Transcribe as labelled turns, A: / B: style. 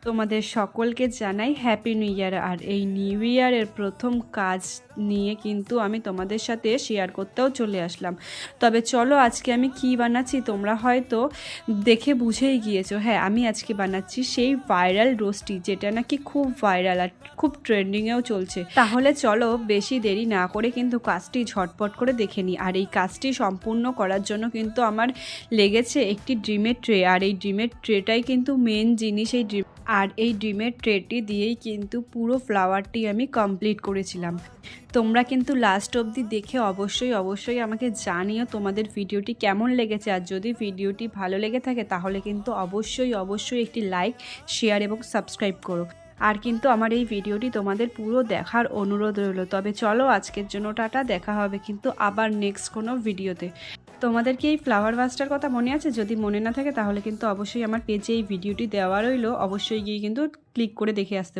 A: তোমাদের সকলকে জানাই হ্যাপি নিউ ইয়ার। আর এই নিউ ইয়ারের প্রথম কাজ নিয়ে কিন্তু আমি তোমাদের সাথে শেয়ার করতেও চলে আসলাম। তবে চলো আজকে আমি কি বানাচ্ছি তোমরা হয়তো দেখে বুঝেই গিয়েছো। হ্যাঁ, আমি আজকে বানাচ্ছি সেই ভাইরাল রোস্টি, যেটা নাকি খুব ভাইরাল আর খুব ট্রেন্ডিংয়েও চলছে। তাহলে চলো বেশি দেরি না করে কিন্তু কাজটি ঝটপট করে দেখে নিই। আর এই কাজটি সম্পূর্ণ করার জন্য কিন্তু আমার লেগেছে একটি ডিমের ট্রে। আর এই ডিমের ট্রেটাই কিন্তু মেন জিনিস। এই ডিমের ট্রেটি দিয়েই কিন্তু পুরো ফ্লাওয়ারটি আমি কমপ্লিট করেছিলাম। তোমরা কিন্তু লাস্ট অবধি দেখে অবশ্যই আমাকে জানিও তোমাদের ভিডিওটি কেমন লেগেছে। আর যদি ভিডিওটি ভালো লেগে থাকে তাহলে কিন্তু অবশ্যই একটি লাইক, শেয়ার এবং সাবস্ক্রাইব করো। আর কিন্তু আমার এই ভিডিওটি তোমাদের পুরো দেখার অনুরোধ রইল। তবে চলো আজকের জন্য টাটা, দেখা হবে কিন্তু আবার নেক্সট কোনো ভিডিওতে। তোমাদের কি এই ফ্লাওয়ার ভাসটার কথা মনে আছে? যদি মনে না থাকে তাহলে কিন্তু অবশ্যই আমার পেজে এই ভিডিওটি দেওয়া রইল, অবশ্যই গিয়ে কিন্তু ক্লিক করে দেখে আসতে